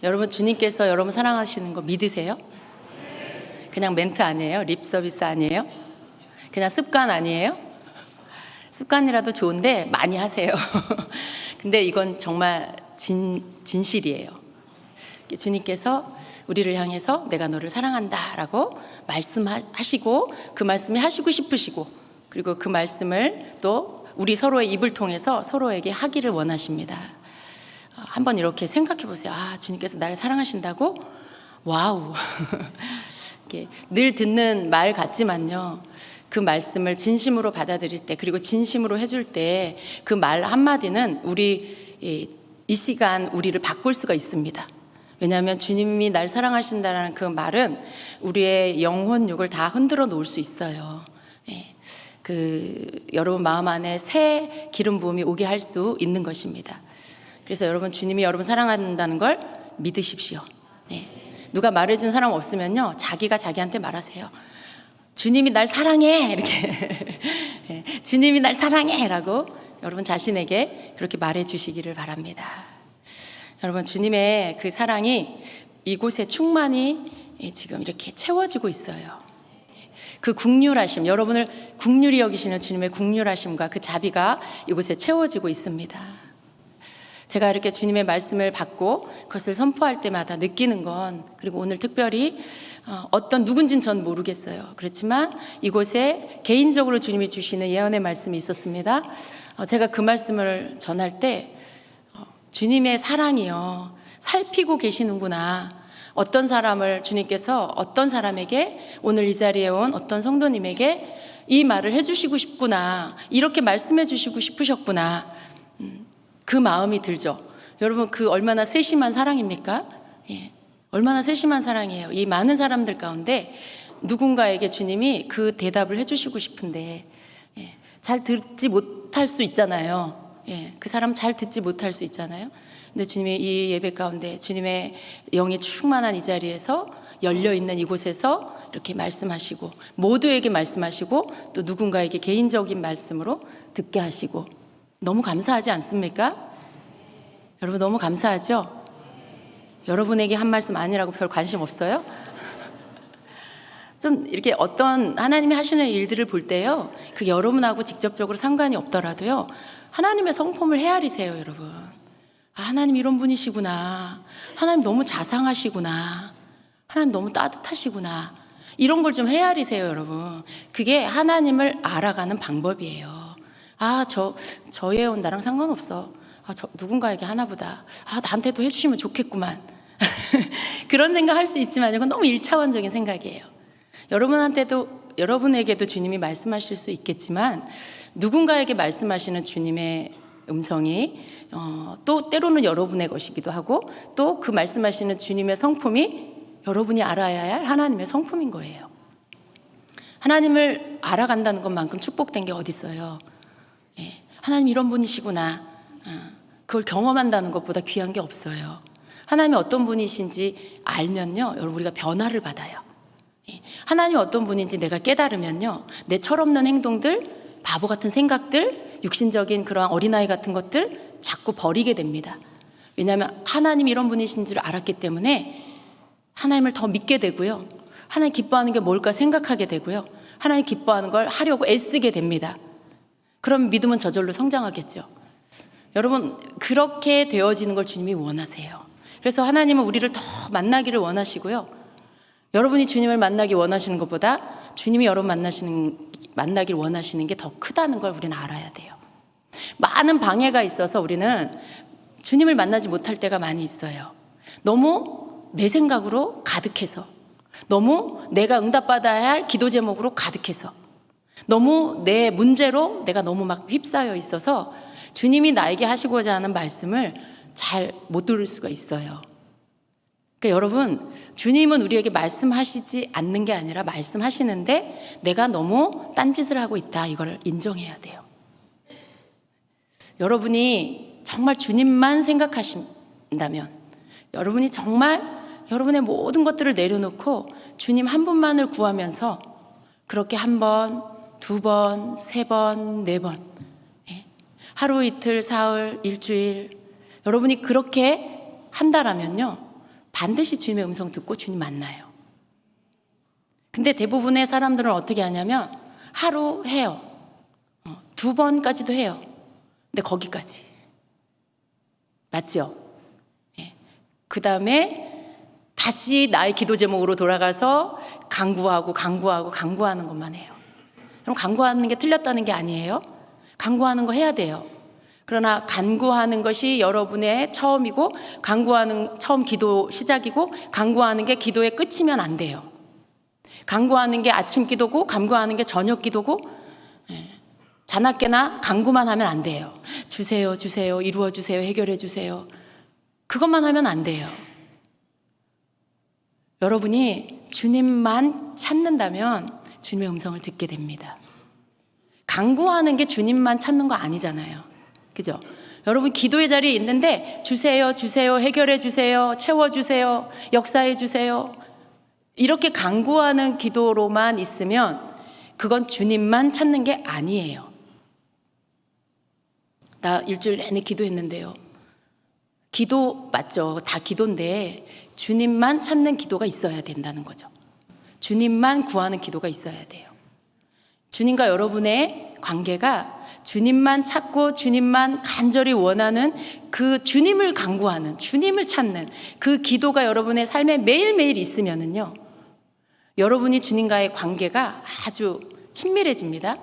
여러분 주님께서 여러분 사랑하시는 거 믿으세요? 그냥 멘트 아니에요? 립 서비스 아니에요? 그냥 습관 아니에요? 습관이라도 좋은데 많이 하세요. 근데 이건 정말 진실이에요. 주님께서 우리를 향해서 내가 너를 사랑한다 라고 말씀하시고, 그 말씀이 하시고 싶으시고, 그리고 그 말씀을 또 우리 서로의 입을 통해서 서로에게 하기를 원하십니다. 한번 이렇게 생각해 보세요. 아, 주님께서 나를 사랑하신다고? 와우. 늘 듣는 말 같지만요, 그 말씀을 진심으로 받아들일 때, 그리고 진심으로 해줄 때 그 말 한마디는 이 시간 우리를 바꿀 수가 있습니다. 왜냐하면 주님이 날 사랑하신다는 그 말은 우리의 영혼욕을 다 흔들어 놓을 수 있어요. 여러분 마음 안에 새 기름 부음이 오게 할 수 있는 것입니다. 그래서 여러분, 주님이 여러분 사랑한다는 걸 믿으십시오. 누가 말해준 사람 없으면요, 자기가 자기한테 말하세요. 주님이 날 사랑해, 이렇게. 주님이 날 사랑해 라고 여러분 자신에게 그렇게 말해 주시기를 바랍니다. 여러분, 주님의 그 사랑이 이곳에 충만히 지금 이렇게 채워지고 있어요. 그 국률하심, 여러분을 국률이 여기시는 주님의 국률하심과 그 자비가 이곳에 채워지고 있습니다. 제가 이렇게 주님의 말씀을 받고 그것을 선포할 때마다 느끼는 건, 그리고 오늘 특별히 어떤 누군진 전 모르겠어요. 그렇지만 이곳에 개인적으로 주님이 주시는 예언의 말씀이 있었습니다. 제가 그 말씀을 전할 때 주님의 사랑이요, 살피고 계시는구나. 어떤 사람을 주님께서 어떤 사람에게, 오늘 이 자리에 온 어떤 성도님에게 이 말을 해주시고 싶구나, 이렇게 말씀해 주시고 싶으셨구나, 그 마음이 들죠. 여러분, 그 얼마나 세심한 사랑입니까? 얼마나 세심한 사랑이에요. 이 많은 사람들 가운데 누군가에게 주님이 그 대답을 해주시고 싶은데 잘 듣지 못할 수 있잖아요. 그 사람 잘 듣지 못할 수 있잖아요. 근데 주님이 이 예배 가운데, 주님의 영이 충만한 이 자리에서, 열려있는 이곳에서 이렇게 말씀하시고, 모두에게 말씀하시고, 또 누군가에게 개인적인 말씀으로 듣게 하시고, 너무 감사하지 않습니까? 여러분, 너무 감사하죠? 여러분에게 한 말씀 아니라고 별 관심 없어요? 좀 이렇게 어떤 하나님이 하시는 일들을 볼 때요, 그 여러분하고 직접적으로 상관이 없더라도요, 하나님의 성품을 헤아리세요, 여러분. 아, 하나님 이런 분이시구나. 하나님 너무 자상하시구나. 하나님 너무 따뜻하시구나. 이런 걸 좀 헤아리세요, 여러분. 그게 하나님을 알아가는 방법이에요. 아, 저 예언 나랑 상관없어. 아, 누군가에게 하나보다. 아, 나한테도 해주시면 좋겠구만. 그런 생각 할 수 있지만 이건 너무 1차원적인 생각이에요. 여러분에게도 주님이 말씀하실 수 있겠지만, 누군가에게 말씀하시는 주님의 음성이 또 때로는 여러분의 것이기도 하고, 또 그 말씀하시는 주님의 성품이 여러분이 알아야 할 하나님의 성품인 거예요. 하나님을 알아간다는 것만큼 축복된 게 어디 있어요? 하나님 이런 분이시구나. 그걸 경험한다는 것보다 귀한 게 없어요. 하나님이 어떤 분이신지 알면요, 여러분, 우리가 변화를 받아요. 하나님이 어떤 분인지 내가 깨달으면요, 내 철없는 행동들, 바보 같은 생각들, 육신적인 그러한 어린아이 같은 것들 자꾸 버리게 됩니다. 왜냐하면 하나님이 이런 분이신 줄 알았기 때문에 하나님을 더 믿게 되고요, 하나님 기뻐하는 게 뭘까 생각하게 되고요, 하나님 기뻐하는 걸 하려고 애쓰게 됩니다. 그럼 믿음은 저절로 성장하겠죠. 여러분, 그렇게 되어지는 걸 주님이 원하세요. 그래서 하나님은 우리를 더 만나기를 원하시고요, 여러분이 주님을 만나기 원하시는 것보다 주님이 여러분 만나길 원하시는 게 더 크다는 걸 우리는 알아야 돼요. 많은 방해가 있어서 우리는 주님을 만나지 못할 때가 많이 있어요. 너무 내 생각으로 가득해서, 너무 내가 응답받아야 할 기도 제목으로 가득해서, 너무 내 문제로 내가 너무 막 휩싸여 있어서 주님이 나에게 하시고자 하는 말씀을 잘 못 들을 수가 있어요. 그러니까 여러분, 주님은 우리에게 말씀하시지 않는 게 아니라 말씀하시는데 내가 너무 딴짓을 하고 있다, 이걸 인정해야 돼요. 여러분이 정말 주님만 생각하신다면, 여러분이 정말 여러분의 모든 것들을 내려놓고 주님 한 분만을 구하면서 그렇게 한 번, 두 번, 세 번, 네 번, 하루 이틀, 사흘, 일주일, 여러분이 그렇게 한다라면요, 반드시 주님의 음성 듣고 주님 만나요. 근데 대부분의 사람들은 어떻게 하냐면 하루 해요. 2번까지도 해요. 근데 거기까지. 맞죠? 예. 그 다음에 다시 나의 기도 제목으로 돌아가서 강구하는 것만 해요. 그럼 간구하는 게 틀렸다는 게 아니에요. 간구하는 거 해야 돼요. 그러나 간구하는 것이 여러분의 처음이고, 처음 기도 시작이고, 간구하는 게 기도의 끝이면 안 돼요. 간구하는 게 아침 기도고, 간구하는 게 저녁 기도고, 자나깨나 간구만 하면 안 돼요. 주세요, 주세요, 이루어 주세요, 해결해 주세요. 그것만 하면 안 돼요. 여러분이 주님만 찾는다면 주님의 음성을 듣게 됩니다. 간구하는 게 주님만 찾는 거 아니잖아요. 그죠? 여러분 기도의 자리에 있는데 주세요, 주세요, 해결해 주세요, 채워 주세요, 역사해 주세요. 이렇게 간구하는 기도로만 있으면 그건 주님만 찾는 게 아니에요. 나 일주일 내내 기도했는데요. 기도 맞죠? 다 기도인데 주님만 찾는 기도가 있어야 된다는 거죠. 주님만 구하는 기도가 있어야 돼요. 주님과 여러분의 관계가 주님만 찾고 주님만 간절히 원하는 그 주님을 간구하는, 주님을 찾는 그 기도가 여러분의 삶에 매일매일 있으면은요, 여러분이 주님과의 관계가 아주 친밀해집니다.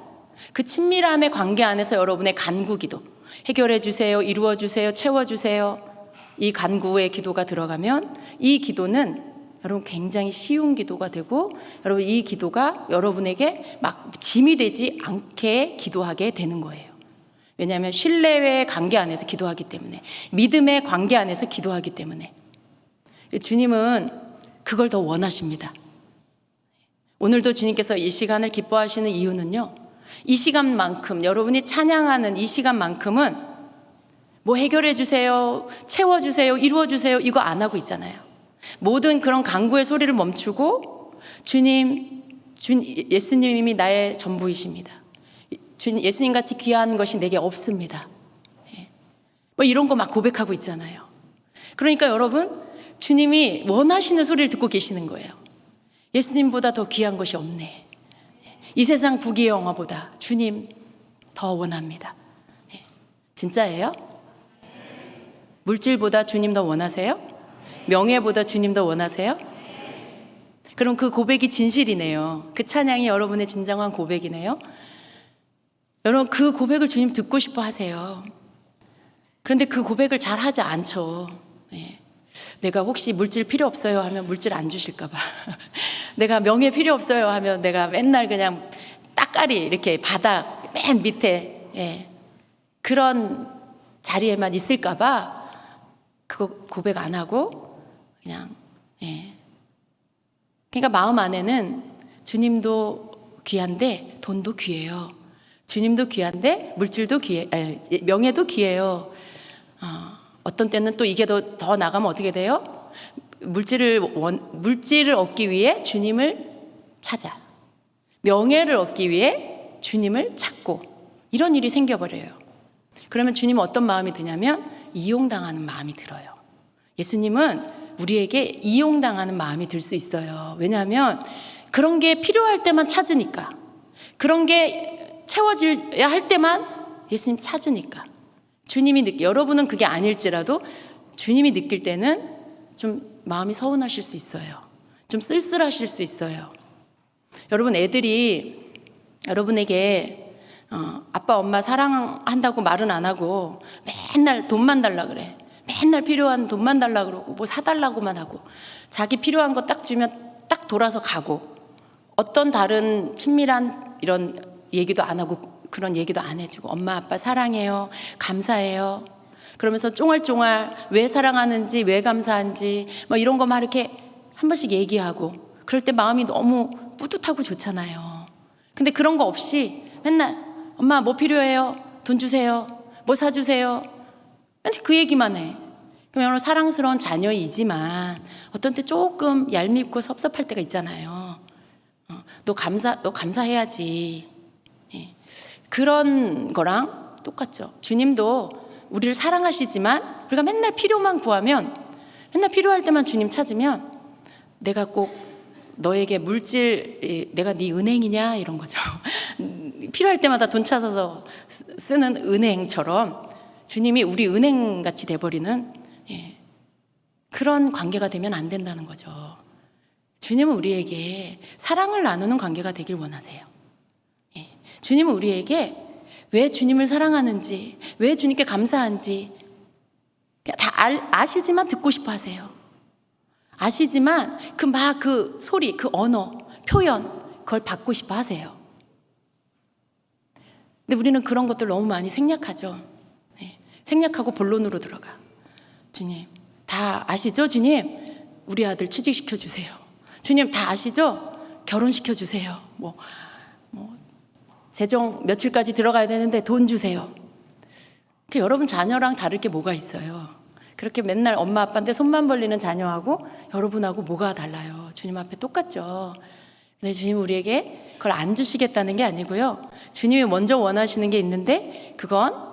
그 친밀함의 관계 안에서 여러분의 간구 기도, 해결해 주세요, 이루어 주세요, 채워 주세요, 이 간구의 기도가 들어가면 이 기도는 여러분 굉장히 쉬운 기도가 되고, 여러분 이 기도가 여러분에게 막 짐이 되지 않게 기도하게 되는 거예요. 왜냐하면 신뢰의 관계 안에서 기도하기 때문에, 믿음의 관계 안에서 기도하기 때문에. 주님은 그걸 더 원하십니다. 오늘도 주님께서 이 시간을 기뻐하시는 이유는요, 이 시간만큼, 여러분이 찬양하는 이 시간만큼은 뭐 해결해 주세요, 채워 주세요, 이루어 주세요 이거 안 하고 있잖아요. 모든 그런 간구의 소리를 멈추고 예수님이 나의 전부이십니다. 예수님같이 귀한 것이 내게 없습니다. 뭐 이런 거 막 고백하고 있잖아요. 그러니까 여러분, 주님이 원하시는 소리를 듣고 계시는 거예요. 예수님보다 더 귀한 것이 없네. 이 세상 부귀의 영화보다 주님 더 원합니다. 진짜예요? 물질보다 주님 더 원하세요? 명예보다 주님 더 원하세요? 그럼 그 고백이 진실이네요. 그 찬양이 여러분의 진정한 고백이네요. 여러분 그 고백을 주님 듣고 싶어 하세요. 그런데 그 고백을 잘 하지 않죠. 내가 혹시 물질 필요 없어요 하면 물질 안 주실까 봐. 내가 명예 필요 없어요 하면 내가 맨날 그냥 따까리 이렇게 바닥 맨 밑에 그런 자리에만 있을까 봐 그거 고백 안 하고 그냥 그러니까 마음 안에는 주님도 귀한데 돈도 귀해요. 주님도 귀한데 물질도 명예도 귀해요. 어떤 때는 또 이게 더 나가면 어떻게 돼요? 물질을 얻기 위해 주님을 찾아, 명예를 얻기 위해 주님을 찾고, 이런 일이 생겨버려요. 그러면 주님은 어떤 마음이 드냐면 이용당하는 마음이 들어요. 예수님은 우리에게 이용당하는 마음이 들 수 있어요. 왜냐하면 그런 게 필요할 때만 찾으니까, 그런 게 채워져야 할 때만 예수님 찾으니까. 여러분은 그게 아닐지라도 주님이 느낄 때는 좀 마음이 서운하실 수 있어요. 좀 쓸쓸하실 수 있어요. 여러분 애들이 여러분에게 아빠 엄마 사랑한다고 말은 안 하고 맨날 돈만 달라 그래. 맨날 필요한 돈만 달라 그러고 뭐 사달라고만 하고, 자기 필요한 거 딱 주면 딱 돌아서 가고, 어떤 다른 친밀한 이런 얘기도 안 하고 그런 얘기도 안 해주고, 엄마 아빠 사랑해요, 감사해요 그러면서 쫑알쫑알 왜 사랑하는지 왜 감사한지 뭐 이런 거 막 이렇게 한 번씩 얘기하고, 그럴 때 마음이 너무 뿌듯하고 좋잖아요. 근데 그런 거 없이 맨날 엄마 뭐 필요해요, 돈 주세요, 뭐 사주세요, 맨날 그 얘기만 해. 그럼 여러분 사랑스러운 자녀이지만 어떤 때 조금 얄밉고 섭섭할 때가 있잖아요. 너 감사해야지. 그런 거랑 똑같죠. 주님도 우리를 사랑하시지만 우리가 맨날 필요만 구하면 맨날 필요할 때만 주님 찾으면 내가 꼭 너에게 물질, 내가 네 은행이냐 이런 거죠. 필요할 때마다 돈 찾아서 쓰는 은행처럼 주님이 우리 은행같이 돼버리는 그런 관계가 되면 안 된다는 거죠. 주님은 우리에게 사랑을 나누는 관계가 되길 원하세요. 주님은 우리에게 왜 주님을 사랑하는지, 왜 주님께 감사한지 다 아시지만 듣고 싶어 하세요. 아시지만 그 소리, 그 언어, 표현 그걸 받고 싶어 하세요. 근데 우리는 그런 것들 너무 많이 생략하죠. 생략하고 본론으로 들어가. 주님 다 아시죠? 주님 우리 아들 취직시켜 주세요. 주님 다 아시죠? 결혼시켜 주세요. 재정 며칠까지 들어가야 되는데 돈 주세요. 여러분 자녀랑 다를 게 뭐가 있어요? 그렇게 맨날 엄마 아빠한테 손만 벌리는 자녀하고 여러분하고 뭐가 달라요? 주님 앞에 똑같죠. 근데 주님 우리에게 그걸 안 주시겠다는 게 아니고요. 주님이 먼저 원하시는 게 있는데 그건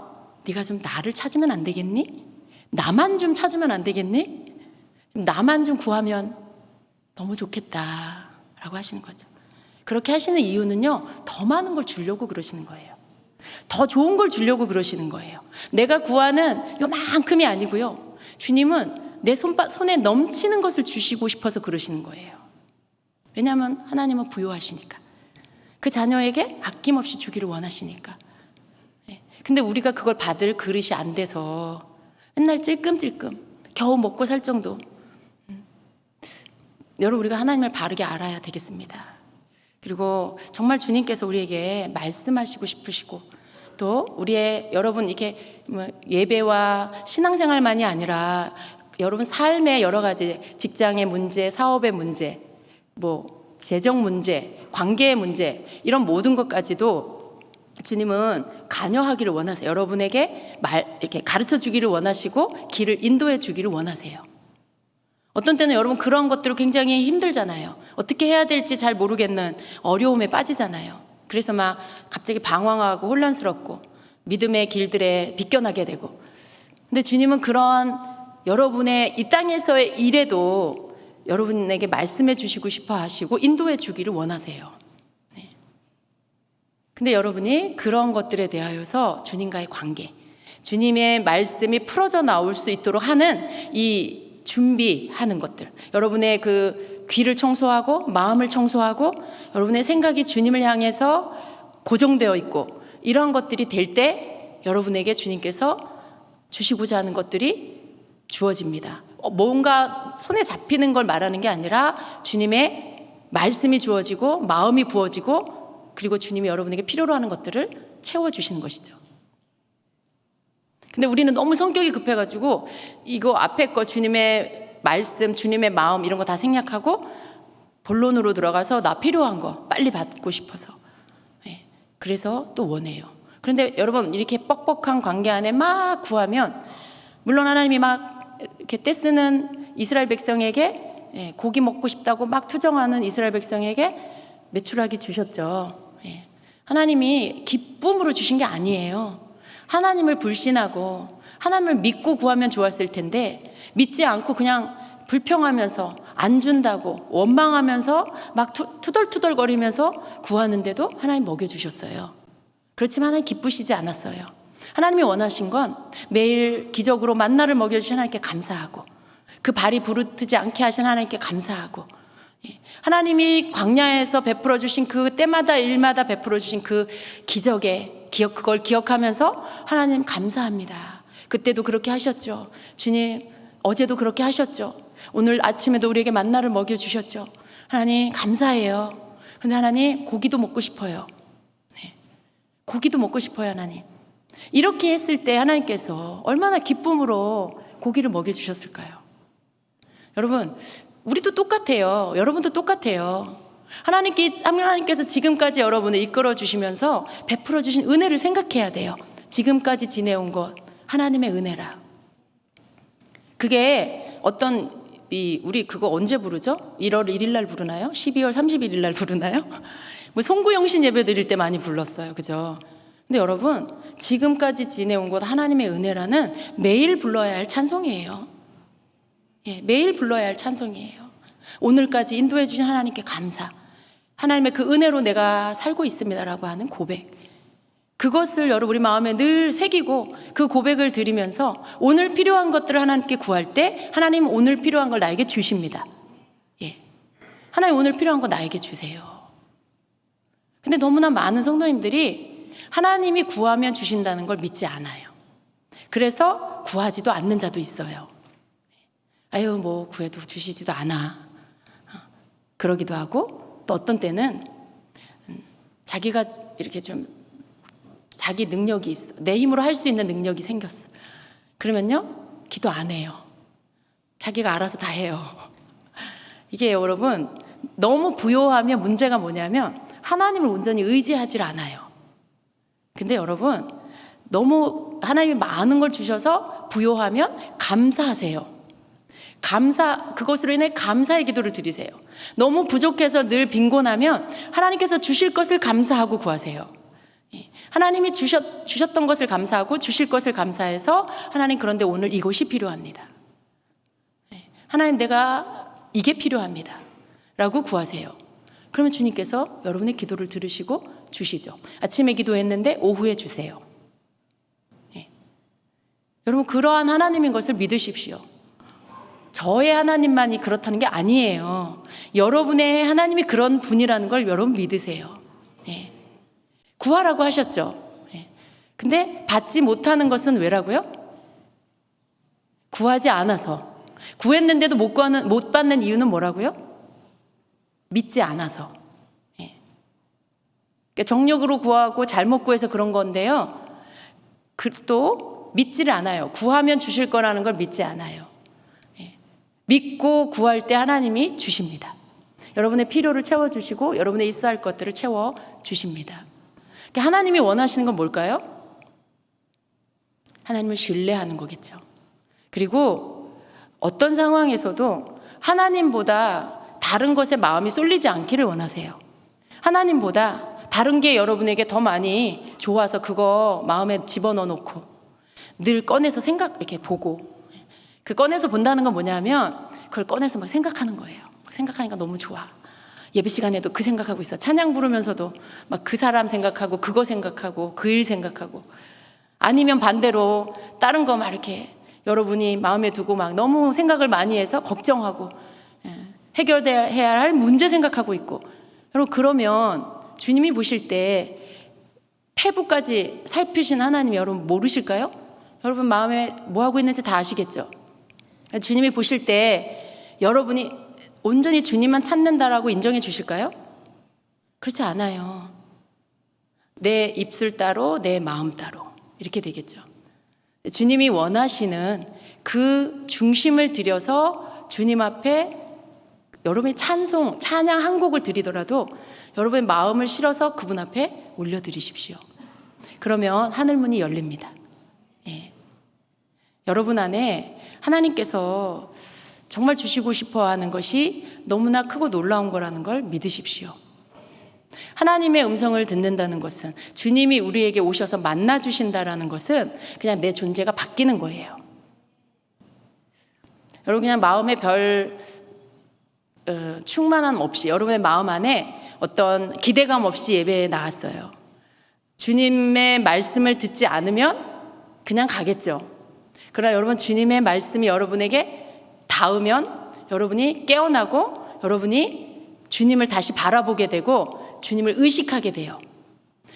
네가 좀 나를 찾으면 안 되겠니? 나만 좀 찾으면 안 되겠니? 나만 좀 구하면 너무 좋겠다라고 하시는 거죠. 그렇게 하시는 이유는요, 더 많은 걸 주려고 그러시는 거예요. 더 좋은 걸 주려고 그러시는 거예요. 내가 구하는 요만큼이 아니고요, 주님은 내 손에 넘치는 것을 주시고 싶어서 그러시는 거예요. 왜냐하면 하나님은 부요하시니까, 그 자녀에게 아낌없이 주기를 원하시니까. 근데 우리가 그걸 받을 그릇이 안 돼서 맨날 찔끔찔끔 겨우 먹고 살 정도. 여러분 우리가 하나님을 바르게 알아야 되겠습니다. 그리고 정말 주님께서 우리에게 말씀하시고 싶으시고, 또 우리의 여러분 이게 예배와 신앙생활만이 아니라 여러분 삶의 여러 가지 직장의 문제, 사업의 문제, 재정 문제, 관계의 문제, 이런 모든 것까지도 주님은 관여하기를 원하세요. 여러분에게 이렇게 가르쳐 주기를 원하시고 길을 인도해 주기를 원하세요. 어떤 때는 여러분 그런 것들을 굉장히 힘들잖아요. 어떻게 해야 될지 잘 모르겠는 어려움에 빠지잖아요. 그래서 막 갑자기 방황하고 혼란스럽고 믿음의 길들에 비껴나게 되고. 근데 주님은 그런 여러분의 이 땅에서의 일에도 여러분에게 말씀해 주시고 싶어 하시고 인도해 주기를 원하세요. 근데 여러분이 그런 것들에 대하여서 주님과의 관계, 주님의 말씀이 풀어져 나올 수 있도록 하는 이 준비하는 것들, 여러분의 그 귀를 청소하고 마음을 청소하고 여러분의 생각이 주님을 향해서 고정되어 있고, 이런 것들이 될 때 여러분에게 주님께서 주시고자 하는 것들이 주어집니다. 뭔가 손에 잡히는 걸 말하는 게 아니라 주님의 말씀이 주어지고 마음이 부어지고, 그리고 주님이 여러분에게 필요로 하는 것들을 채워주시는 것이죠. 근데 우리는 너무 성격이 급해가지고 이거 앞에 거 주님의 말씀, 주님의 마음 이런 거 다 생략하고 본론으로 들어가서 나 필요한 거 빨리 받고 싶어서, 그래서 또 원해요. 그런데 여러분 이렇게 뻑뻑한 관계 안에 막 구하면, 물론 하나님이 막 이렇게 떼쓰는 이스라엘 백성에게 고기 먹고 싶다고 막 투정하는 이스라엘 백성에게 메추라기 주셨죠. 하나님이 기쁨으로 주신 게 아니에요. 하나님을 불신하고 하나님을 믿고 구하면 좋았을 텐데, 믿지 않고 그냥 불평하면서 안 준다고 원망하면서 막 투덜투덜거리면서 구하는데도 하나님 먹여주셨어요. 그렇지만 하나님 기쁘시지 않았어요. 하나님이 원하신 건 매일 기적으로 만나를 먹여주신 하나님께 감사하고, 그 발이 부르트지 않게 하신 하나님께 감사하고, 하나님이 광야에서 베풀어 주신 그 때마다 일마다 베풀어 주신 그 기적의 그걸 기억하면서 하나님 감사합니다. 그때도 그렇게 하셨죠. 주님 어제도 그렇게 하셨죠. 오늘 아침에도 우리에게 만나를 먹여주셨죠. 하나님 감사해요. 근데 하나님 고기도 먹고 싶어요. 고기도 먹고 싶어요. 하나님, 이렇게 했을 때 하나님께서 얼마나 기쁨으로 고기를 먹여주셨을까요? 여러분 우리도 똑같아요. 여러분도 똑같아요. 하나님께서 지금까지 여러분을 이끌어 주시면서 베풀어 주신 은혜를 생각해야 돼요. 지금까지 지내온 것 하나님의 은혜라. 그게 우리 그거 언제 부르죠? 1월 1일 날 부르나요? 12월 31일 날 부르나요? 송구영신 예배 드릴 때 많이 불렀어요. 그죠? 근데 여러분 지금까지 지내온 것 하나님의 은혜라는 매일 불러야 할 찬송이에요. 예, 매일 불러야 할 찬송이에요. 오늘까지 인도해 주신 하나님께 감사, 하나님의 그 은혜로 내가 살고 있습니다라고 하는 고백, 그것을 여러분 우리 마음에 늘 새기고 그 고백을 드리면서 오늘 필요한 것들을 하나님께 구할 때 하나님은 오늘 필요한 걸 나에게 주십니다. 예, 하나님 오늘 필요한 거 나에게 주세요. 근데 너무나 많은 성도님들이 하나님이 구하면 주신다는 걸 믿지 않아요. 그래서 구하지도 않는 자도 있어요. 아유 뭐 구해도 주시지도 않아, 그러기도 하고, 또 어떤 때는 자기가 이렇게 좀 자기 능력이 있어, 내 힘으로 할 수 있는 능력이 생겼어. 그러면요 기도 안 해요. 자기가 알아서 다 해요. 이게 여러분 너무 부요하면 문제가 뭐냐면 하나님을 온전히 의지하지 않아요. 근데 여러분 너무 하나님이 많은 걸 주셔서 부요하면 감사하세요. 그것으로 인해 감사의 기도를 드리세요. 너무 부족해서 늘 빈곤하면 하나님께서 주실 것을 감사하고 구하세요. 하나님이 주셨던 것을 감사하고 주실 것을 감사해서 하나님, 그런데 오늘 이것이 필요합니다. 하나님 내가 이게 필요합니다 라고 구하세요. 그러면 주님께서 여러분의 기도를 들으시고 주시죠. 아침에 기도했는데 오후에 주세요. 여러분 그러한 하나님인 것을 믿으십시오. 저의 하나님만이 그렇다는 게 아니에요. 여러분의 하나님이 그런 분이라는 걸 여러분 믿으세요. 네. 구하라고 하셨죠. 네. 근데 받지 못하는 것은 왜라고요? 구하지 않아서. 구했는데도 못 받는 이유는 뭐라고요? 믿지 않아서. 네. 그러니까 정력으로 구하고 잘못 구해서 그런 건데요. 또 믿지를 않아요. 구하면 주실 거라는 걸 믿지 않아요. 믿고 구할 때 하나님이 주십니다. 여러분의 필요를 채워주시고 여러분의 있어야 할 것들을 채워주십니다. 하나님이 원하시는 건 뭘까요? 하나님을 신뢰하는 거겠죠. 그리고 어떤 상황에서도 하나님보다 다른 것에 마음이 쏠리지 않기를 원하세요. 하나님보다 다른 게 여러분에게 더 많이 좋아서 그거 마음에 집어넣어 놓고 늘 꺼내서 이렇게 보고, 그 꺼내서 본다는 건 뭐냐면 그걸 꺼내서 막 생각하는 거예요. 막 생각하니까 너무 좋아. 예배 시간에도 그 생각하고 있어. 찬양 부르면서도 막 그 사람 생각하고 그거 생각하고 그 일 생각하고, 아니면 반대로 다른 거 막 이렇게 여러분이 마음에 두고 막 너무 생각을 많이 해서 걱정하고 해결해야 할 문제 생각하고 있고, 여러분 그러면 주님이 보실 때 폐부까지 살피신 하나님 여러분 모르실까요? 여러분 마음에 뭐 하고 있는지 다 아시겠죠? 주님이 보실 때 여러분이 온전히 주님만 찾는다라고 인정해 주실까요? 그렇지 않아요. 내 입술 따로 내 마음 따로 이렇게 되겠죠. 주님이 원하시는 그 중심을 들여서 주님 앞에 여러분이 찬양 한 곡을 드리더라도 여러분의 마음을 실어서 그분 앞에 올려드리십시오. 그러면 하늘문이 열립니다. 예. 여러분 안에 하나님께서 정말 주시고 싶어 하는 것이 너무나 크고 놀라운 거라는 걸 믿으십시오. 하나님의 음성을 듣는다는 것은, 주님이 우리에게 오셔서 만나 주신다라는 것은 그냥 내 존재가 바뀌는 거예요. 여러분 그냥 마음에 별 충만함 없이 여러분의 마음 안에 어떤 기대감 없이 예배에 나왔어요. 주님의 말씀을 듣지 않으면 그냥 가겠죠. 그러나 여러분 주님의 말씀이 여러분에게 닿으면 여러분이 깨어나고 여러분이 주님을 다시 바라보게 되고 주님을 의식하게 돼요.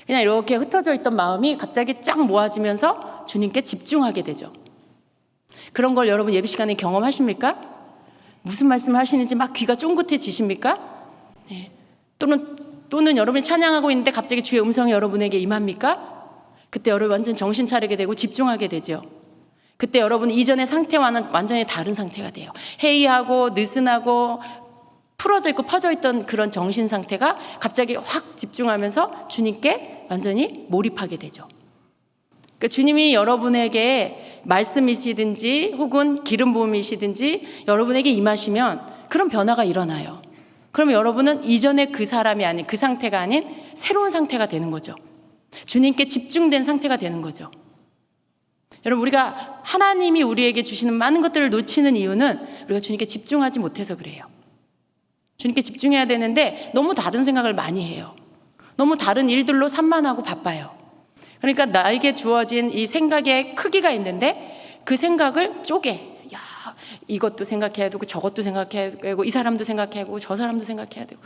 그냥 이렇게 흩어져 있던 마음이 갑자기 쫙 모아지면서 주님께 집중하게 되죠. 그런 걸 여러분 예배 시간에 경험하십니까? 무슨 말씀을 하시는지 막 귀가 쫑긋해지십니까? 네. 또는 여러분이 찬양하고 있는데 갑자기 주의 음성이 여러분에게 임합니까? 그때 여러분 완전 정신 차리게 되고 집중하게 되죠. 그때 여러분 이전의 상태와는 완전히 다른 상태가 돼요. 해이하고 느슨하고 풀어져 있고 퍼져 있던 그런 정신 상태가 갑자기 확 집중하면서 주님께 완전히 몰입하게 되죠. 그러니까 주님이 여러분에게 말씀이시든지 혹은 기름 부음이시든지 여러분에게 임하시면 그런 변화가 일어나요. 그러면 여러분은 이전의 그 사람이 아닌, 그 상태가 아닌 새로운 상태가 되는 거죠. 주님께 집중된 상태가 되는 거죠. 여러분, 우리가 하나님이 우리에게 주시는 많은 것들을 놓치는 이유는 우리가 주님께 집중하지 못해서 그래요. 주님께 집중해야 되는데 너무 다른 생각을 많이 해요. 너무 다른 일들로 산만하고 바빠요. 그러니까 나에게 주어진 이 생각의 크기가 있는데 그 생각을 쪼개. 야, 이것도 생각해야 되고 저것도 생각해야 되고 이 사람도 생각해야 되고 저 사람도 생각해야 되고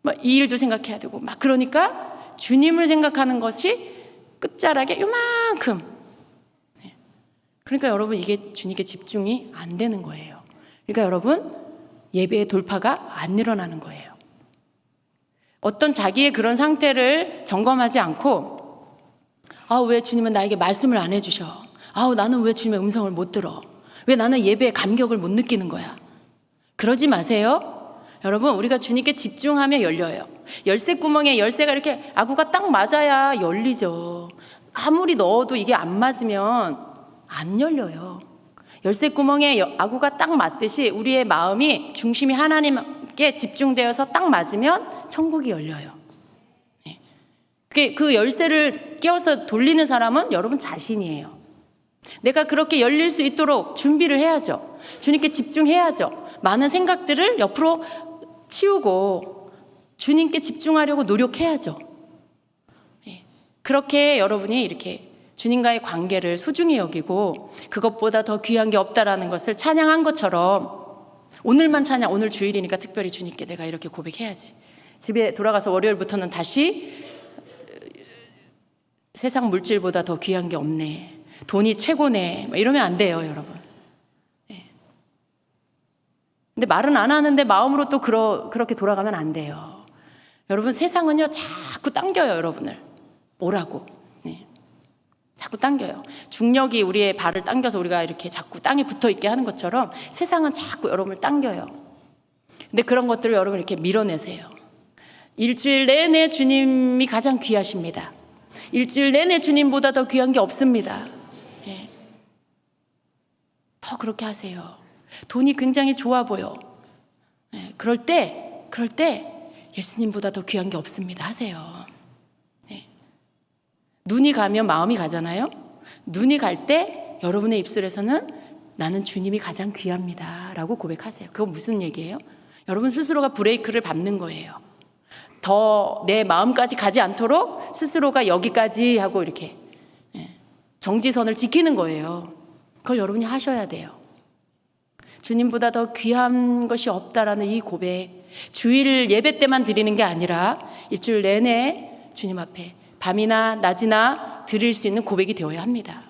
막 이 일도 생각해야 되고 막 그러니까 주님을 생각하는 것이 끝자락에 요만큼. 그러니까 여러분 이게 주님께 집중이 안 되는 거예요. 그러니까 여러분 예배의 돌파가 안 일어나는 거예요. 어떤 자기의 그런 상태를 점검하지 않고 왜 주님은 나에게 말씀을 안 해주셔? 나는 왜 주님의 음성을 못 들어? 왜 나는 예배의 감격을 못 느끼는 거야? 그러지 마세요. 여러분, 우리가 주님께 집중하면 열려요. 열쇠 구멍에 열쇠가 이렇게 아구가 딱 맞아야 열리죠. 아무리 넣어도 이게 안 맞으면 안 열려요. 열쇠 구멍에 아구가 딱 맞듯이 우리의 마음이 중심이 하나님께 집중되어서 딱 맞으면 천국이 열려요. 그 열쇠를 끼워서 돌리는 사람은 여러분 자신이에요. 내가 그렇게 열릴 수 있도록 준비를 해야죠. 주님께 집중해야죠. 많은 생각들을 옆으로 치우고 주님께 집중하려고 노력해야죠. 그렇게 여러분이 이렇게 주님과의 관계를 소중히 여기고 그것보다 더 귀한 게 없다라는 것을 찬양한 것처럼 오늘만 찬양, 오늘 주일이니까 특별히 주님께 내가 이렇게 고백해야지. 집에 돌아가서 월요일부터는 다시 세상 물질보다 더 귀한 게 없네. 돈이 최고네. 이러면 안 돼요, 여러분. 근데 말은 안 하는데 마음으로 또 그렇게 돌아가면 안 돼요. 여러분, 세상은요, 자꾸 당겨요, 여러분을. 오라고. 자꾸 당겨요. 중력이 우리의 발을 당겨서 우리가 이렇게 자꾸 땅에 붙어 있게 하는 것처럼 세상은 자꾸 여러분을 당겨요. 근데 그런 것들을 여러분 이렇게 밀어내세요. 일주일 내내 주님이 가장 귀하십니다. 일주일 내내 주님보다 더 귀한 게 없습니다. 더 그렇게 하세요. 돈이 굉장히 좋아 보여. 그럴 때 예수님보다 더 귀한 게 없습니다. 하세요. 눈이 가면 마음이 가잖아요. 눈이 갈 때 여러분의 입술에서는 나는 주님이 가장 귀합니다 라고 고백하세요. 그건 무슨 얘기예요? 여러분 스스로가 브레이크를 밟는 거예요. 더 내 마음까지 가지 않도록 스스로가 여기까지 하고 이렇게 정지선을 지키는 거예요. 그걸 여러분이 하셔야 돼요. 주님보다 더 귀한 것이 없다라는 이 고백, 주일 예배 때만 드리는 게 아니라 일주일 내내 주님 앞에 밤이나 낮이나 드릴 수 있는 고백이 되어야 합니다.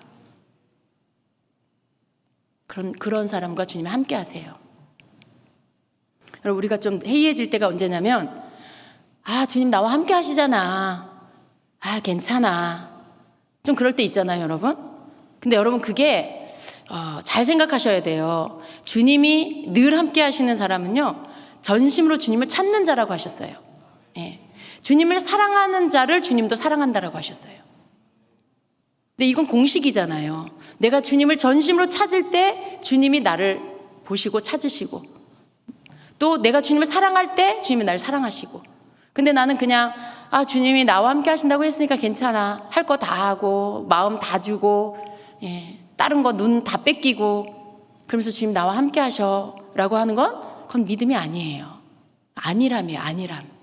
그런 사람과 주님이 함께 하세요. 여러분, 우리가 좀 해이해질 때가 언제냐면 주님 나와 함께 하시잖아. 괜찮아. 좀 그럴 때 있잖아요, 여러분. 근데 여러분 그게 잘 생각하셔야 돼요. 주님이 늘 함께 하시는 사람은요, 전심으로 주님을 찾는 자라고 하셨어요. 주님을 사랑하는 자를 주님도 사랑한다라고 하셨어요. 근데 이건 공식이잖아요. 내가 주님을 전심으로 찾을 때 주님이 나를 보시고 찾으시고, 또 내가 주님을 사랑할 때 주님이 나를 사랑하시고. 근데 나는 그냥 주님이 나와 함께 하신다고 했으니까 괜찮아. 할 거 다 하고 마음 다 주고 다른 거 눈 다 뺏기고 그러면서 주님 나와 함께 하셔 라고 하는 건 그건 믿음이 아니에요. 안일함이에요. 안일함.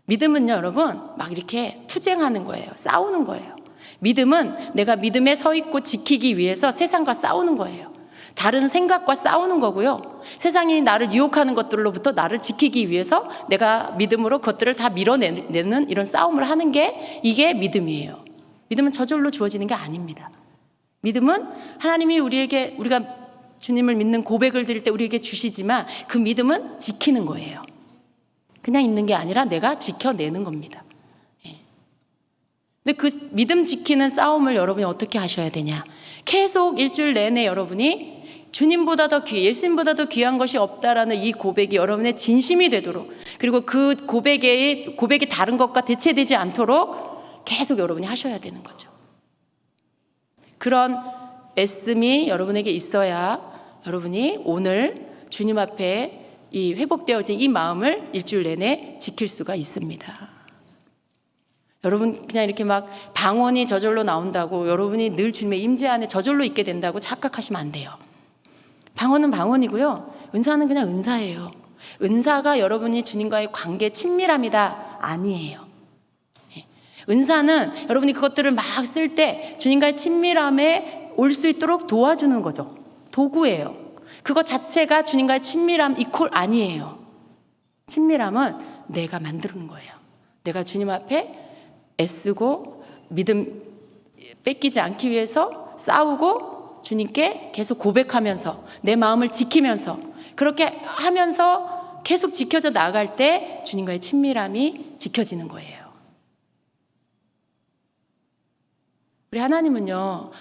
믿음은요, 여러분 막 이렇게 투쟁하는 거예요. 싸우는 거예요. 믿음은 내가 믿음에 서 있고 지키기 위해서 세상과 싸우는 거예요. 다른 생각과 싸우는 거고요. 세상이 나를 유혹하는 것들로부터 나를 지키기 위해서 내가 믿음으로 그것들을 다 밀어내는 이런 싸움을 하는 게 이게 믿음이에요. 믿음은 저절로 주어지는 게 아닙니다. 믿음은 하나님이 우리가 주님을 믿는 고백을 드릴 때 우리에게 주시지만 그 믿음은 지키는 거예요. 그냥 있는 게 아니라 내가 지켜내는 겁니다. 근데 그 믿음 지키는 싸움을 여러분이 어떻게 하셔야 되냐? 계속 일주일 내내 여러분이 주님보다 더 예수님보다 더 귀한 것이 없다라는 이 고백이 여러분의 진심이 되도록, 그리고 그 고백이 다른 것과 대체되지 않도록 계속 여러분이 하셔야 되는 거죠. 그런 애씀이 여러분에게 있어야 여러분이 오늘 주님 앞에 이 회복되어진 이 마음을 일주일 내내 지킬 수가 있습니다. 여러분 그냥 이렇게 막 방언이 저절로 나온다고 여러분이 늘 주님의 임재 안에 저절로 있게 된다고 착각하시면 안 돼요. 방언은 방언이고요. 은사는 그냥 은사예요. 은사가 여러분이 주님과의 관계 친밀함이다 아니에요. 은사는 여러분이 그것들을 막 쓸 때 주님과의 친밀함에 올 수 있도록 도와주는 거죠. 도구예요. 그것 자체가 주님과의 친밀함 이퀄 아니에요. 친밀함은 내가 만드는 거예요. 내가 주님 앞에 애쓰고 믿음 뺏기지 않기 위해서 싸우고 주님께 계속 고백하면서 내 마음을 지키면서 그렇게 하면서 계속 지켜져 나갈 때 주님과의 친밀함이 지켜지는 거예요. 우리 하나님은요,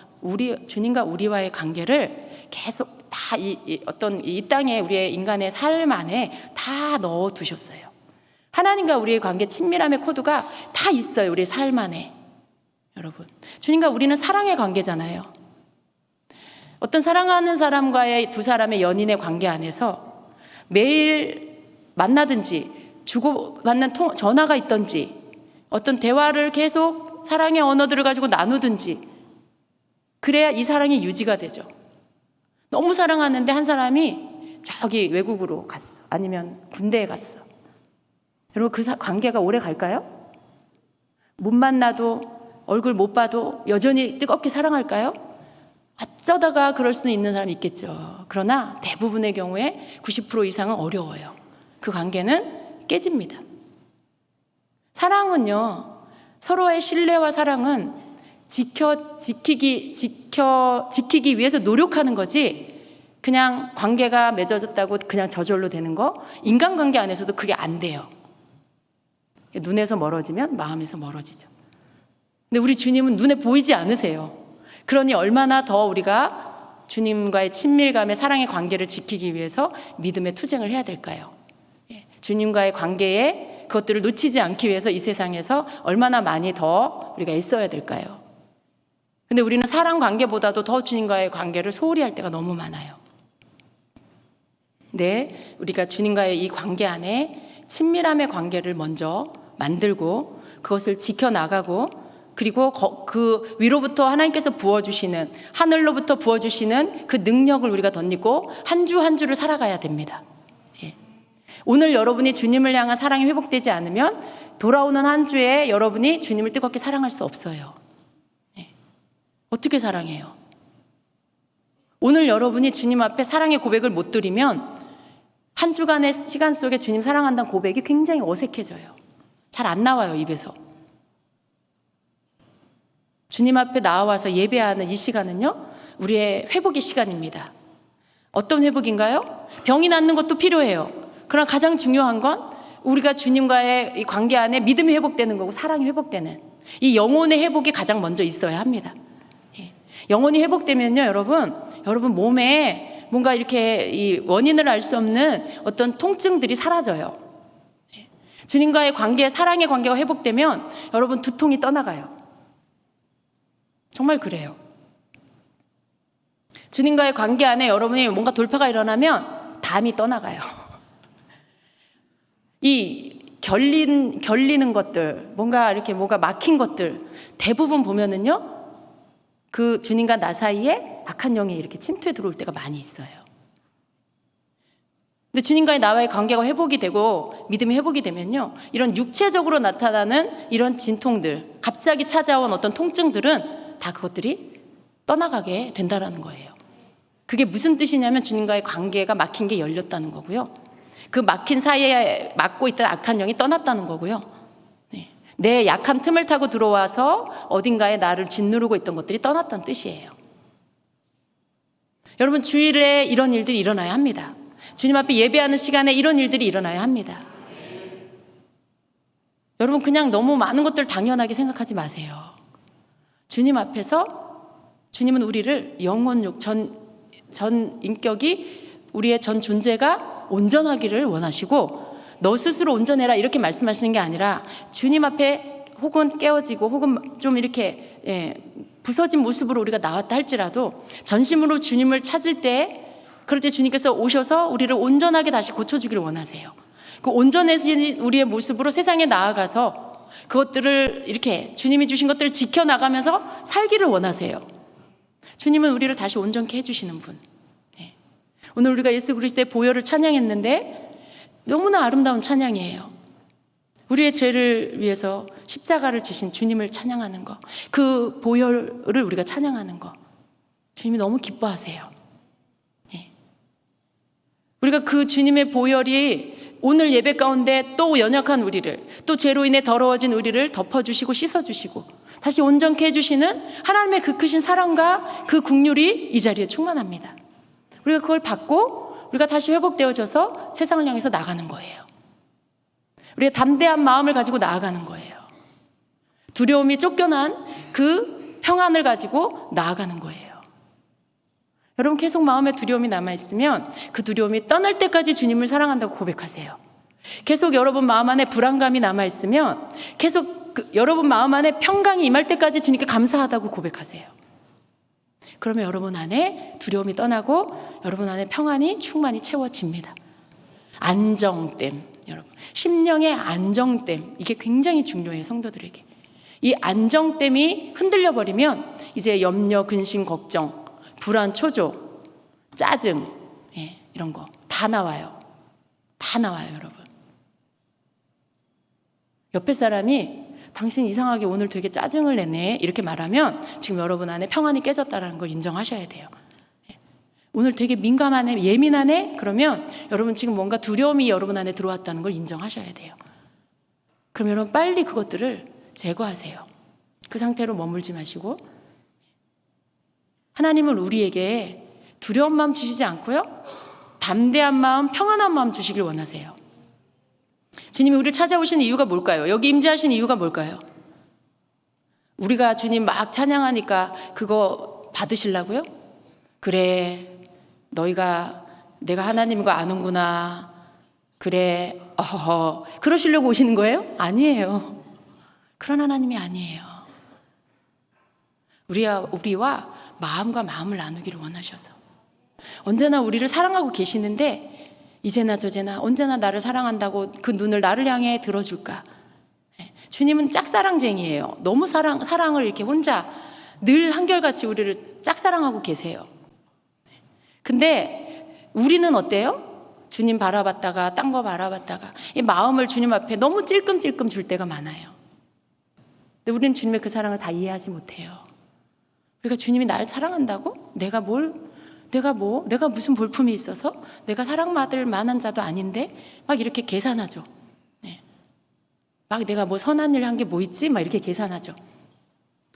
주님과 우리와의 관계를 계속 다 이 땅에 우리의 인간의 삶 안에 다 넣어 두셨어요. 하나님과 우리의 관계 친밀함의 코드가 다 있어요. 우리의 삶 안에. 여러분, 주님과 우리는 사랑의 관계잖아요. 어떤 사랑하는 사람과의 두 사람의 연인의 관계 안에서 매일 만나든지 주고받는 전화가 있든지 어떤 대화를 계속 사랑의 언어들을 가지고 나누든지 그래야 이 사랑이 유지가 되죠. 너무 사랑하는데 한 사람이 저기 외국으로 갔어. 아니면 군대에 갔어. 여러분 그 관계가 오래 갈까요? 못 만나도 얼굴 못 봐도 여전히 뜨겁게 사랑할까요? 어쩌다가 그럴 수는 있는 사람이 있겠죠. 그러나 대부분의 경우에 90% 이상은 어려워요. 그 관계는 깨집니다. 사랑은요, 서로의 신뢰와 사랑은 지키기 위해서 노력하는 거지 그냥 관계가 맺어졌다고 그냥 저절로 되는 거 인간관계 안에서도 그게 안 돼요. 눈에서 멀어지면 마음에서 멀어지죠. 근데 우리 주님은 눈에 보이지 않으세요. 그러니 얼마나 더 우리가 주님과의 친밀감의 사랑의 관계를 지키기 위해서 믿음의 투쟁을 해야 될까요? 주님과의 관계에 그것들을 놓치지 않기 위해서 이 세상에서 얼마나 많이 더 우리가 애써야 될까요? 근데 우리는 사랑 관계보다도 더 주님과의 관계를 소홀히 할 때가 너무 많아요. 네, 우리가 주님과의 이 관계 안에 친밀함의 관계를 먼저 만들고 그것을 지켜나가고 그리고 그 위로부터 하나님께서 부어주시는 하늘로부터 부어주시는 그 능력을 우리가 덧입고 한 주 한 주를 살아가야 됩니다. 오늘 여러분이 주님을 향한 사랑이 회복되지 않으면 돌아오는 한 주에 여러분이 주님을 뜨겁게 사랑할 수 없어요. 어떻게 사랑해요? 오늘 여러분이 주님 앞에 사랑의 고백을 못 드리면 한 주간의 시간 속에 주님 사랑한다는 고백이 굉장히 어색해져요. 잘 안 나와요, 입에서. 주님 앞에 나와서 예배하는 이 시간은요, 우리의 회복의 시간입니다. 어떤 회복인가요? 병이 낫는 것도 필요해요. 그러나 가장 중요한 건 우리가 주님과의 이 관계 안에 믿음이 회복되는 거고 사랑이 회복되는 이 영혼의 회복이 가장 먼저 있어야 합니다. 영혼이 회복되면요, 여러분 몸에 뭔가 이렇게 이 원인을 알 수 없는 어떤 통증들이 사라져요. 주님과의 관계, 사랑의 관계가 회복되면 여러분 두통이 떠나가요. 정말 그래요. 주님과의 관계 안에 여러분이 뭔가 돌파가 일어나면 담이 떠나가요. 이 결리는 것들, 뭔가 이렇게 뭐가 막힌 것들 대부분 보면은요, 그 주님과 나 사이에 악한 영이 이렇게 침투해 들어올 때가 많이 있어요. 근데 주님과의 나와의 관계가 회복이 되고 믿음이 회복이 되면요, 이런 육체적으로 나타나는 이런 진통들, 갑자기 찾아온 어떤 통증들은 다 그것들이 떠나가게 된다라는 거예요. 그게 무슨 뜻이냐면 주님과의 관계가 막힌 게 열렸다는 거고요. 그 막힌 사이에 막고 있던 악한 영이 떠났다는 거고요. 내 약한 틈을 타고 들어와서 어딘가에 나를 짓누르고 있던 것들이 떠났다는 뜻이에요. 여러분 주일에 이런 일들이 일어나야 합니다. 주님 앞에 예배하는 시간에 이런 일들이 일어나야 합니다. 여러분 그냥 너무 많은 것들을 당연하게 생각하지 마세요. 주님 앞에서 주님은 우리를 영혼육 전 인격이 우리의 전 존재가 온전하기를 원하시고 너 스스로 온전해라 이렇게 말씀하시는 게 아니라 주님 앞에 혹은 깨어지고 혹은 좀 이렇게 부서진 모습으로 우리가 나왔다 할지라도 전심으로 주님을 찾을 때 그럴 때 주님께서 오셔서 우리를 온전하게 다시 고쳐주기를 원하세요. 그 온전해진 우리의 모습으로 세상에 나아가서 그것들을 이렇게 주님이 주신 것들을 지켜나가면서 살기를 원하세요. 주님은 우리를 다시 온전케 해주시는 분. 오늘 우리가 예수 그리스도의 보혈을 찬양했는데 너무나 아름다운 찬양이에요. 우리의 죄를 위해서 십자가를 지신 주님을 찬양하는 거, 그 보혈을 우리가 찬양하는 거, 주님이 너무 기뻐하세요. 우리가 그 주님의 보혈이 오늘 예배 가운데 또 연약한 우리를, 또 죄로 인해 더러워진 우리를 덮어주시고 씻어주시고 다시 온전케 해주시는 하나님의 그 크신 사랑과 그 긍휼이 이 자리에 충만합니다. 우리가 그걸 받고 우리가 다시 회복되어져서 세상을 향해서 나가는 거예요. 우리가 담대한 마음을 가지고 나아가는 거예요. 두려움이 쫓겨난 그 평안을 가지고 나아가는 거예요. 여러분, 계속 마음에 두려움이 남아있으면 그 두려움이 떠날 때까지 주님을 사랑한다고 고백하세요. 계속 여러분 마음 안에 불안감이 남아있으면 계속 여러분 마음 안에 평강이 임할 때까지 주님께 감사하다고 고백하세요. 그러면 여러분 안에 두려움이 떠나고 여러분 안에 평안이 충만히 채워집니다. 안정됨, 여러분, 심령의 안정됨, 이게 굉장히 중요해요. 성도들에게 이 안정됨이 흔들려 버리면 이제 염려, 근심, 걱정, 불안, 초조, 짜증, 이런 거 다 나와요. 다 나와요, 여러분. 옆에 사람이 당신 이상하게 오늘 되게 짜증을 내네 이렇게 말하면 지금 여러분 안에 평안이 깨졌다는 걸 인정하셔야 돼요. 오늘 되게 민감하네, 예민하네, 그러면 여러분 지금 뭔가 두려움이 여러분 안에 들어왔다는 걸 인정하셔야 돼요. 그럼 여러분 빨리 그것들을 제거하세요. 그 상태로 머물지 마시고, 하나님은 우리에게 두려운 마음 주시지 않고요, 담대한 마음, 평안한 마음 주시길 원하세요. 주님이 우리를 찾아오신 이유가 뭘까요? 여기 임재하신 이유가 뭘까요? 우리가 주님 막 찬양하니까 그거 받으시려고요? 그래, 너희가 내가 하나님인 거 아는구나, 그래, 그러시려고 오시는 거예요? 아니에요. 그런 하나님이 아니에요. 우리와 마음과 마음을 나누기를 원하셔서 언제나 우리를 사랑하고 계시는데 이제나 저제나 언제나 나를 사랑한다고 그 눈을 나를 향해 들어줄까? 주님은 짝사랑쟁이에요. 너무 사랑을 이렇게 혼자 늘 한결같이 우리를 짝사랑하고 계세요. 근데 우리는 어때요? 주님 바라봤다가 딴 거 바라봤다가 이 마음을 주님 앞에 너무 찔끔찔끔 줄 때가 많아요. 근데 우리는 주님의 그 사랑을 다 이해하지 못해요. 우리가 주님이 나를 사랑한다고? 내가 무슨 볼품이 있어서? 내가 사랑받을 만한 자도 아닌데? 막 이렇게 계산하죠. 막 내가 뭐 선한 일 한 게 뭐 있지? 막 이렇게 계산하죠.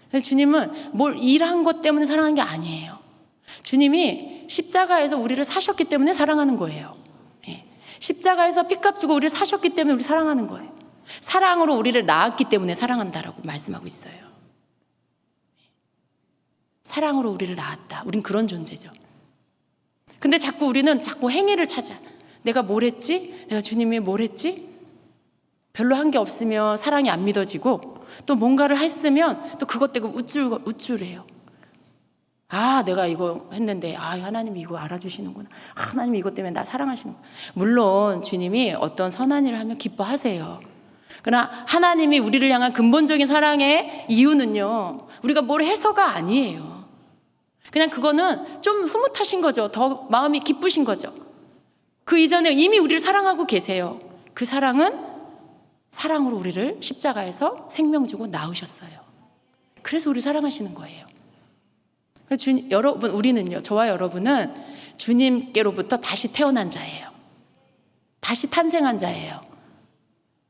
그래서 주님은 뭘 일한 것 때문에 사랑한 게 아니에요. 주님이 십자가에서 우리를 사셨기 때문에 사랑하는 거예요. 십자가에서 피값 주고 우리를 사셨기 때문에 우리 사랑하는 거예요. 사랑으로 우리를 낳았기 때문에 사랑한다라고 말씀하고 있어요. 사랑으로 우리를 낳았다. 우린 그런 존재죠. 근데 우리는 자꾸 행위를 찾아. 내가 뭘 했지? 내가 주님이 뭘 했지? 별로 한 게 없으면 사랑이 안 믿어지고, 또 뭔가를 했으면 또 그것 때문에 우쭐해요. 내가 이거 했는데 하나님이 이거 알아주시는구나. 하나님이 이것 때문에 나 사랑하시는구나. 물론 주님이 어떤 선한 일을 하면 기뻐하세요. 그러나 하나님이 우리를 향한 근본적인 사랑의 이유는요, 우리가 뭘 해서가 아니에요. 그냥 그거는 좀 흐뭇하신 거죠. 더 마음이 기쁘신 거죠. 그 이전에 이미 우리를 사랑하고 계세요. 그 사랑은 사랑으로 우리를 십자가에서 생명 주고 낳으셨어요. 그래서 우리 사랑하시는 거예요. 여러분, 우리는요, 저와 여러분은 주님께로부터 다시 태어난 자예요. 다시 탄생한 자예요.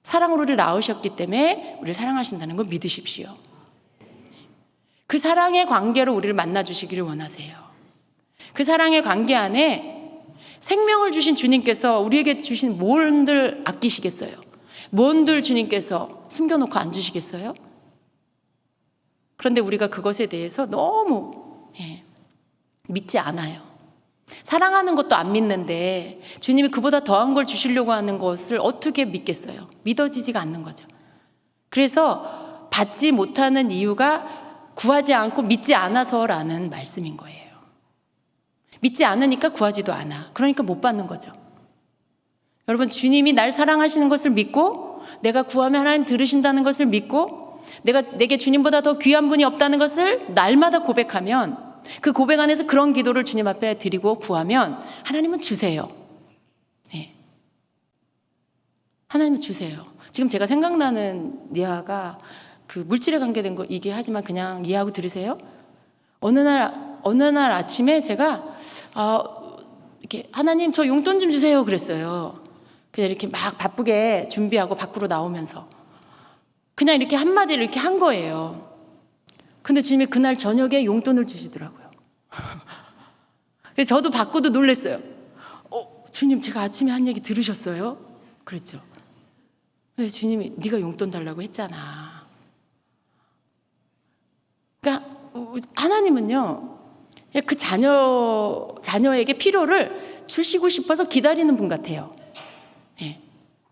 사랑으로 우리를 낳으셨기 때문에 우리를 사랑하신다는 걸 믿으십시오. 그 사랑의 관계로 우리를 만나주시기를 원하세요. 그 사랑의 관계 안에 생명을 주신 주님께서 우리에게 주신 뭔들 아끼시겠어요? 뭔들 주님께서 숨겨놓고 안 주시겠어요? 그런데 우리가 그것에 대해서 너무 믿지 않아요. 사랑하는 것도 안 믿는데 주님이 그보다 더한 걸 주시려고 하는 것을 어떻게 믿겠어요? 믿어지지가 않는 거죠. 그래서 받지 못하는 이유가 구하지 않고 믿지 않아서라는 말씀인 거예요. 믿지 않으니까 구하지도 않아. 그러니까 못 받는 거죠. 여러분, 주님이 날 사랑하시는 것을 믿고 믿고 내가 구하면 하나님 들으신다는 것을 믿고 내게 주님보다 더 귀한 분이 없다는 것을 날마다 고백하면 그 고백 안에서 그런 기도를 주님 앞에 드리고 구하면 하나님은 주세요. 네. 하나님은 주세요. 지금 제가 생각나는 예화가 그 물질에 관계된 거 얘기하지만 그냥 이해하고 들으세요. 어느 날 아침에 제가 이렇게 하나님 저 용돈 좀 주세요 그랬어요. 그냥 이렇게 막 바쁘게 준비하고 밖으로 나오면서 그냥 이렇게 한마디를 이렇게 한 거예요. 근데 주님이 그날 저녁에 용돈을 주시더라고요. 그래서 저도 받고도 놀랐어요. 주님 제가 아침에 한 얘기 들으셨어요? 그랬죠. 그래서 주님이 네가 용돈 달라고 했잖아. 그러니까 하나님은요 그 자녀에게 필요를 주시고 싶어서 기다리는 분 같아요. 예.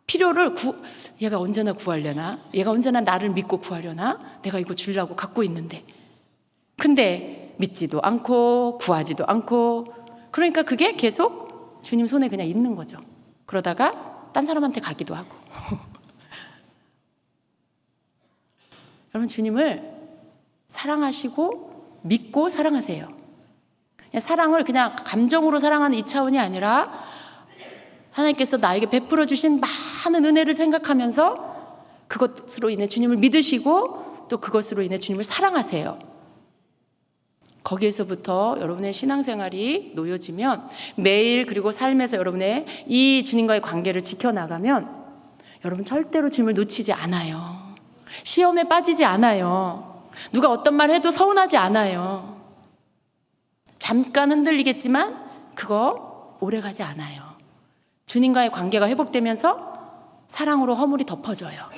필요를 얘가 언제나 구하려나? 얘가 언제나 나를 믿고 구하려나? 내가 이거 주려고 갖고 있는데 근데 믿지도 않고 구하지도 않고 그러니까 그게 계속 주님 손에 그냥 있는 거죠. 그러다가 딴 사람한테 가기도 하고 여러분 주님을 사랑하시고 믿고 사랑하세요. 사랑을 그냥 감정으로 사랑하는 이 차원이 아니라 하나님께서 나에게 베풀어 주신 많은 은혜를 생각하면서 그것으로 인해 주님을 믿으시고 또 그것으로 인해 주님을 사랑하세요. 거기에서부터 여러분의 신앙생활이 놓여지면 매일 그리고 삶에서 여러분의 이 주님과의 관계를 지켜나가면 여러분 절대로 주님을 놓치지 않아요. 시험에 빠지지 않아요. 누가 어떤 말 해도 서운하지 않아요. 잠깐 흔들리겠지만 그거 오래가지 않아요. 주님과의 관계가 회복되면서 사랑으로 허물이 덮어져요.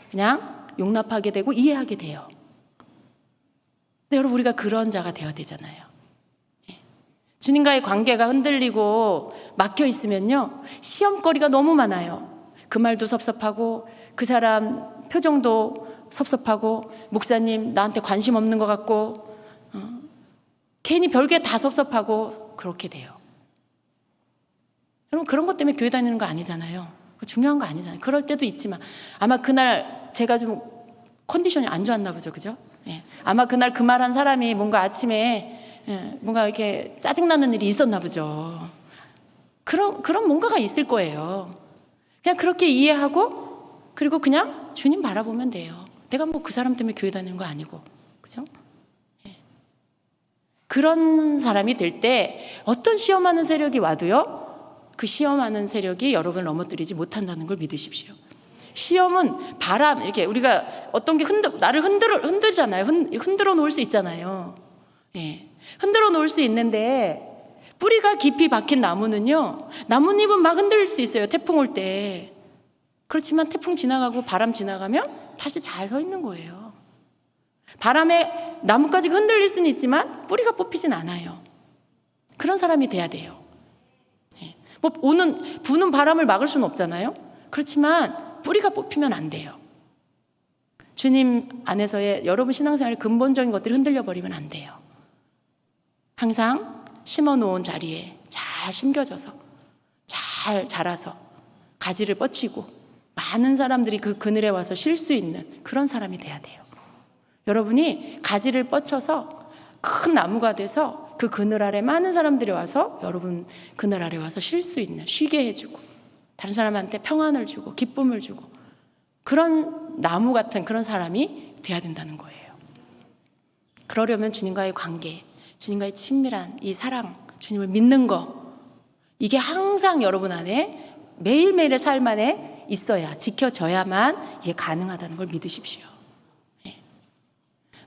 그냥 용납하게 되고 이해하게 돼요. 근데 여러분 우리가 그런 자가 되어야 되잖아요. 주님과의 관계가 흔들리고 막혀 있으면요 시험거리가 너무 많아요. 그 말도 섭섭하고 그 사람 표정도 섭섭하고 목사님 나한테 관심 없는 것 같고 괜히 별게 다 섭섭하고 그렇게 돼요. 여러분 그런 것 때문에 교회 다니는 거 아니잖아요. 중요한 거 아니잖아요. 그럴 때도 있지만 아마 그날 제가 좀 컨디션이 안 좋았나 보죠. 그죠? 예. 아마 그날 그 말한 사람이 뭔가 아침에 뭔가 이렇게 짜증나는 일이 있었나 보죠. 그런 뭔가가 있을 거예요. 그냥 그렇게 이해하고 그리고 그냥 주님 바라보면 돼요. 내가 뭐 그 사람 때문에 교회 다니는 거 아니고. 그죠? 예. 그런 사람이 될 때 어떤 시험하는 세력이 와도요 그 시험하는 세력이 여러분을 넘어뜨리지 못한다는 걸 믿으십시오. 시험은 바람, 이렇게 우리가 어떤 게 나를 흔들잖아요. 흔들어 놓을 수 있잖아요. 예. 흔들어 놓을 수 있는데 뿌리가 깊이 박힌 나무는요, 나뭇잎은 막 흔들릴 수 있어요. 태풍 올 때. 그렇지만 태풍 지나가고 바람 지나가면 다시 잘 서 있는 거예요. 바람에 나뭇가지가 흔들릴 수는 있지만 뿌리가 뽑히진 않아요. 그런 사람이 돼야 돼요. 뭐 부는 바람을 막을 수는 없잖아요. 그렇지만 뿌리가 뽑히면 안 돼요. 주님 안에서의 여러분 신앙생활의 근본적인 것들이 흔들려 버리면 안 돼요. 항상 심어놓은 자리에 잘 심겨져서 잘 자라서 가지를 뻗치고 많은 사람들이 그 그늘에 와서 쉴 수 있는 그런 사람이 돼야 돼요. 여러분이 가지를 뻗쳐서 큰 나무가 돼서 그 그늘 아래 많은 사람들이 와서 여러분 그늘 아래 와서 쉴 수 있는, 쉬게 해주고 다른 사람한테 평안을 주고 기쁨을 주고 그런 나무 같은 그런 사람이 돼야 된다는 거예요. 그러려면 주님과의 관계, 주님과의 친밀한 이 사랑, 주님을 믿는 거 이게 항상 여러분 안에 매일매일의 삶 안에 있어야 지켜져야만 이게 가능하다는 걸 믿으십시오.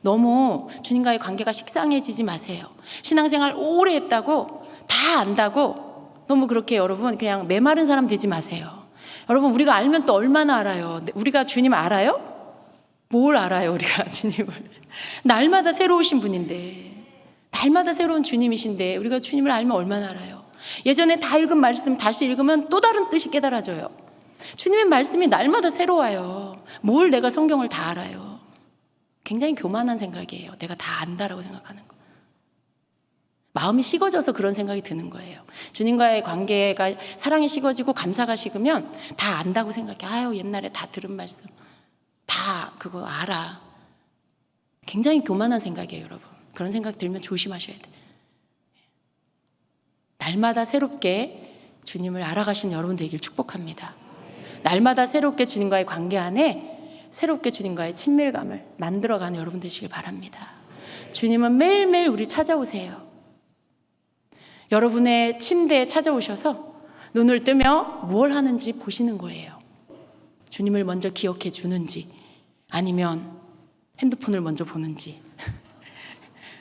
너무 주님과의 관계가 식상해지지 마세요. 신앙생활 오래 했다고 다 안다고 너무 그렇게 여러분 그냥 메마른 사람 되지 마세요. 여러분 우리가 알면 또 얼마나 알아요. 우리가 주님 알아요? 뭘 알아요 우리가 주님을. 날마다 새로우신 분인데 날마다 새로운 주님이신데 우리가 주님을 알면 얼마나 알아요. 예전에 다 읽은 말씀 다시 읽으면 또 다른 뜻이 깨달아져요. 주님의 말씀이 날마다 새로워요. 뭘 내가 성경을 다 알아요. 굉장히 교만한 생각이에요. 내가 다 안다라고 생각하는 거. 마음이 식어져서 그런 생각이 드는 거예요. 주님과의 관계가 사랑이 식어지고 감사가 식으면 다 안다고 생각해. 아유, 옛날에 다 들은 말씀 다 그거 알아. 굉장히 교만한 생각이에요, 여러분. 그런 생각 들면 조심하셔야 돼요. 날마다 새롭게 주님을 알아가시는 여러분 되길 축복합니다. 날마다 새롭게 주님과의 관계 안에 새롭게 주님과의 친밀감을 만들어가는 여러분 되시길 바랍니다. 주님은 매일매일 우리 찾아오세요. 여러분의 침대에 찾아오셔서 눈을 뜨며 뭘 하는지 보시는 거예요. 주님을 먼저 기억해 주는지, 아니면 핸드폰을 먼저 보는지,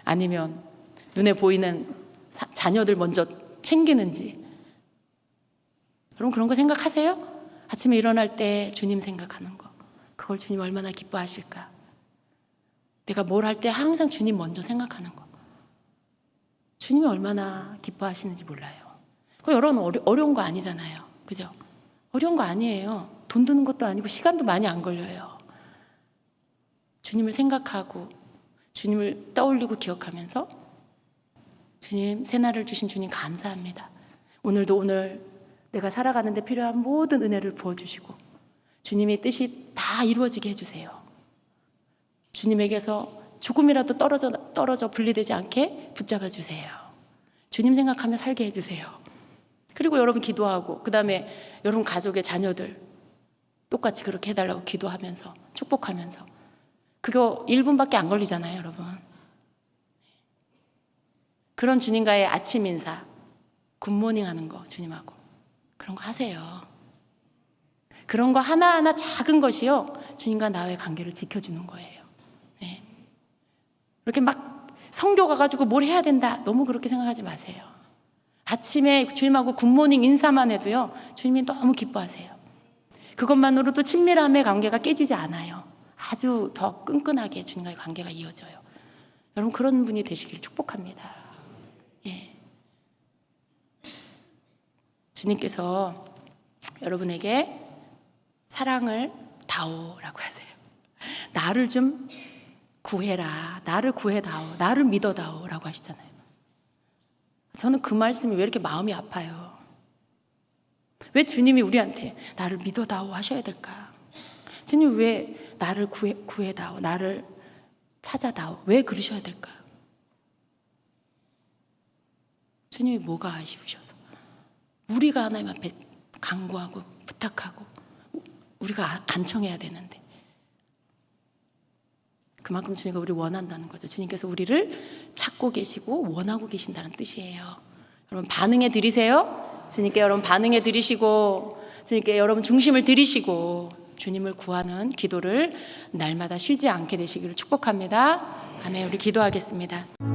아니면 눈에 보이는 자녀들 먼저 챙기는지. 여러분 그런 거 생각하세요? 아침에 일어날 때 주님 생각하는 거, 그걸 주님 얼마나 기뻐하실까. 내가 뭘 할 때 항상 주님 먼저 생각하는 거, 주님이 얼마나 기뻐하시는지 몰라요. 그 여러분 어려운 거 아니잖아요, 그죠? 어려운 거 아니에요. 돈 드는 것도 아니고 시간도 많이 안 걸려요. 주님을 생각하고 주님을 떠올리고 기억하면서, 주님, 새날을 주신 주님 감사합니다. 오늘도 오늘 내가 살아가는 데 필요한 모든 은혜를 부어주시고 주님의 뜻이 다 이루어지게 해주세요. 주님에게서 조금이라도 떨어져 분리되지 않게 붙잡아 주세요. 주님 생각하며 살게 해주세요. 그리고 여러분 기도하고, 그 다음에 여러분 가족의 자녀들 똑같이 그렇게 해달라고 기도하면서 축복하면서. 그거 1분밖에 안 걸리잖아요, 여러분. 그런 주님과의 아침 인사, 굿모닝 하는 거 주님하고, 그런 거 하세요. 그런 거 하나하나 작은 것이요, 주님과 나의 관계를 지켜주는 거예요. 네. 이렇게 막 성교 가가지고 뭘 해야 된다, 너무 그렇게 생각하지 마세요. 아침에 주님하고 굿모닝 인사만 해도요, 주님이 너무 기뻐하세요. 그것만으로도 친밀함의 관계가 깨지지 않아요. 아주 더 끈끈하게 주님과의 관계가 이어져요. 여러분 그런 분이 되시길 축복합니다. 예. 주님께서 여러분에게 사랑을 다오라고 하세요. 나를 좀 구해라, 나를 구해다오, 나를 믿어다오라고 하시잖아요. 저는 그 말씀이 왜 이렇게 마음이 아파요. 왜 주님이 우리한테 나를 믿어다오 하셔야 될까? 주님 왜 나를 구해다오, 나를 찾아다오, 왜 그러셔야 될까? 주님이 뭐가 아쉬우셔서? 우리가 하나님 앞에 간구하고 부탁하고 우리가 간청해야 되는데, 그만큼 주님과 우리를 원한다는 거죠. 주님께서 우리를 찾고 계시고 원하고 계신다는 뜻이에요. 여러분 반응해 드리세요. 주님께 여러분 반응해 드리시고, 주님께 여러분 중심을 드리시고 주님을 구하는 기도를 날마다 쉬지 않게 되시기를 축복합니다. 아멘. 우리 기도하겠습니다.